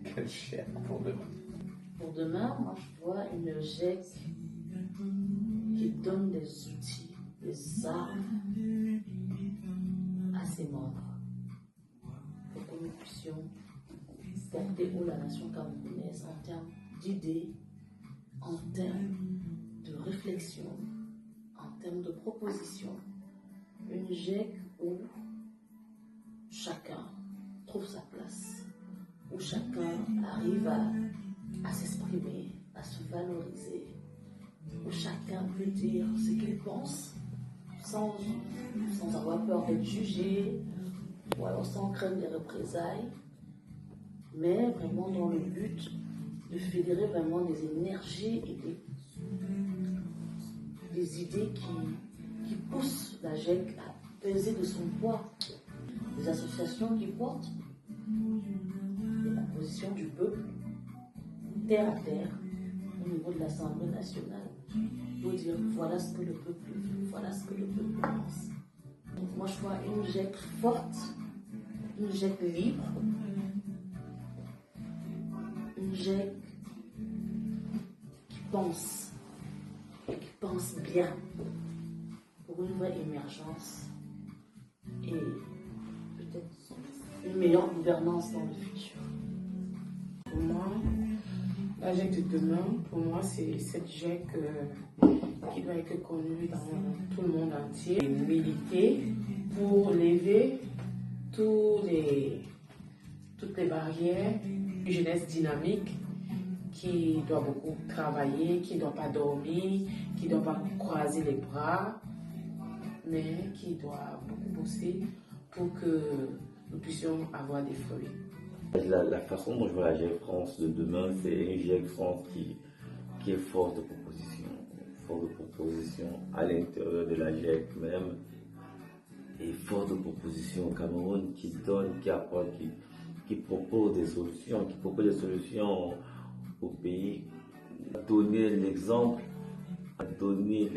Quel chien pour demain? Pour demain, moi je vois une GEC qui donne des outils, des armes à ses membres pour que nous puissions porter haut la nation camerounaise en termes d'idées, en termes de réflexion, en termes de propositions. Une GEC où chacun trouve sa place, où chacun arrive à s'exprimer, à se valoriser, où chacun peut dire ce qu'il pense sans avoir peur d'être jugé ou alors sans craindre des représailles, mais vraiment dans le but de fédérer vraiment des énergies et des idées qui poussent la GEC à peser de son poids. Des associations qui portent des propositions du peuple, terre à terre, au niveau de l'Assemblée nationale, pour dire voilà ce que le peuple veut, voilà ce que le peuple pense. Donc moi je vois une GEC forte, une GEC libre, une GEC qui pense bien pour une vraie émergence et peut-être une meilleure gouvernance dans le futur. Pour moi, la GEC de demain, pour moi, c'est cette GEC qui doit être connue dans tout le monde entier. Et militer pour lever toutes les barrières, une jeunesse dynamique qui doit beaucoup travailler, qui ne doit pas dormir, qui ne doit pas croiser les bras, mais qui doit beaucoup bosser pour que nous puissions avoir des fruits. La façon dont je vois la GEC France de demain, c'est une GEC France qui est force de proposition à l'intérieur de la GEC même, et force de proposition au Cameroun, qui donne, qui apporte, qui propose des solutions, au pays, donner l'exemple, donner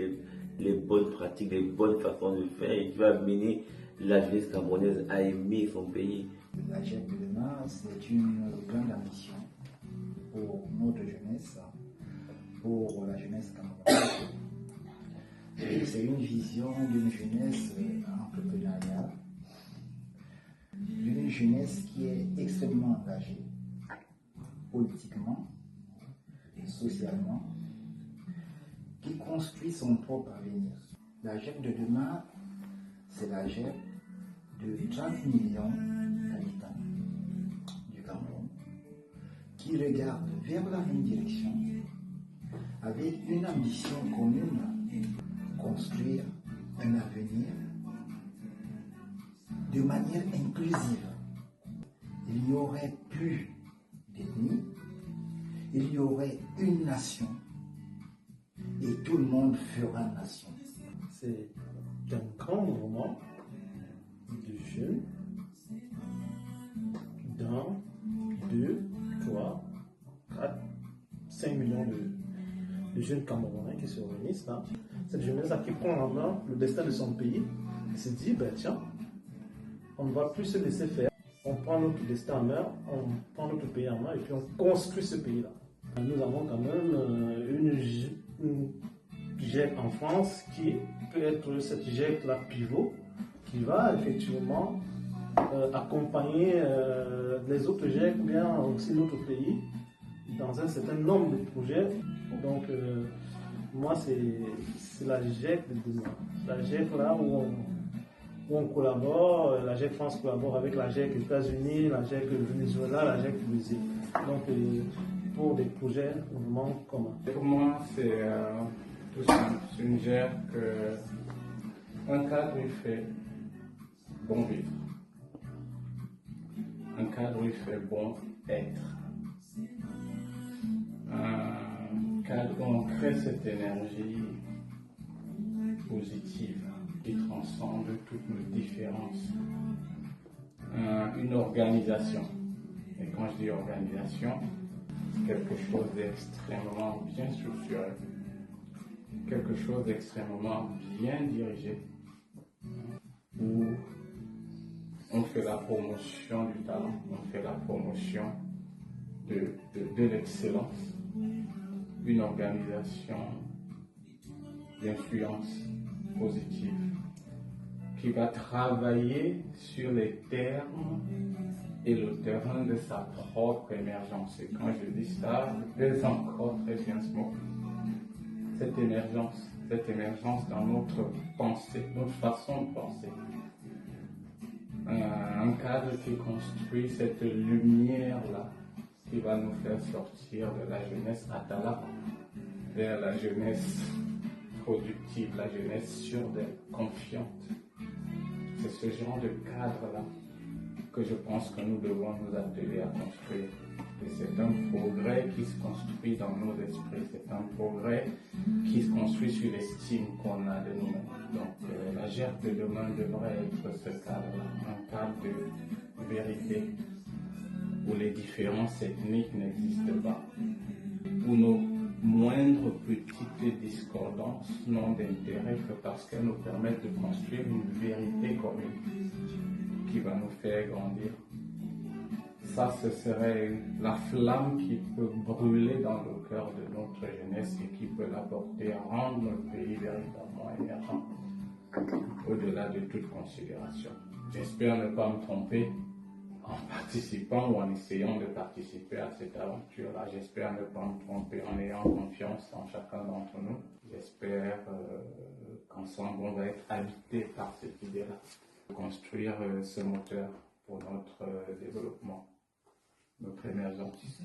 les bonnes pratiques, les bonnes façons de faire, et qui va amener la jeunesse camerounaise à aimer son pays. La GEC de demain, c'est une grande ambition pour notre jeunesse, pour la jeunesse camerounaise. C'est une vision d'une jeunesse entrepreneuriale, d'une jeunesse qui est extrêmement engagée politiquement, socialement, qui construit son propre avenir. La GEC de demain, c'est la GEC de 30 millions d'habitants du Cameroun qui regarde vers la même direction avec une ambition commune, construire un avenir de manière inclusive. Il n'y aurait plus d'ethnie, il y aurait une nation et tout le monde fera nation. C'est un grand mouvement de jeunes, d'un, 2, 3, 4, 5 millions de jeunes Camerounais qui se réunissent là. Cette jeunesse-là qui prend en main le destin de son pays et se dit, ben tiens, on ne va plus se laisser faire. On prend notre destin en main, on prend notre pays en main et puis on construit ce pays-là. Nous avons quand même une GEC en France qui peut être cette GEC-là pivot qui va effectivement accompagner les autres GEC, bien aussi notre pays, dans un certain nombre de projets. Donc, moi, c'est la GEC de demain. La GEC là où on collabore, la GEC France collabore avec la GEC États-Unis, la GEC Venezuela, la GEC Brésil. Donc, pour des projets vraiment communs. Pour moi, c'est tout simple. C'est une GEC, un cadre où il fait bon vivre. Un cadre où il fait bon être. Un cadre où on crée cette énergie positive qui transcende toutes nos différences. Une organisation. Et quand je dis organisation, c'est quelque chose d'extrêmement bien structuré, quelque chose d'extrêmement bien dirigé, où on fait la promotion du talent, on fait la promotion de l'excellence, une organisation d'influence positive qui va travailler sur les termes et le terrain de sa propre émergence. Et quand je dis ça, je pèse encore très bien ce mot. Cette émergence dans notre pensée, notre façon de penser. Un cadre qui construit cette lumière-là, qui va nous faire sortir de la jeunesse atala vers la jeunesse productive, la jeunesse sûre d'elle, confiante. C'est ce genre de cadre-là que je pense que nous devons nous atteler à construire. Et c'est un progrès qui se construit dans nos esprits, c'est un progrès qui se construit sur l'estime qu'on a de nous-mêmes. Donc la GERC de demain devrait être ce cadre-là, un cadre de vérité, où les différences ethniques n'existent pas, où nos moindres petites discordances n'ont d'intérêt que parce qu'elles nous permettent de construire une vérité commune qui va nous faire grandir. Ça, ce serait la flamme qui peut brûler dans le cœur de notre jeunesse et qui peut l'apporter à rendre notre pays véritablement émergent, au-delà de toute considération. J'espère ne pas me tromper en participant ou en essayant de participer à cette aventure-là. J'espère ne pas me tromper en ayant confiance en chacun d'entre nous. J'espère qu'ensemble, on va être habité par cette idée-là, de construire ce moteur pour notre développement, notre émergence.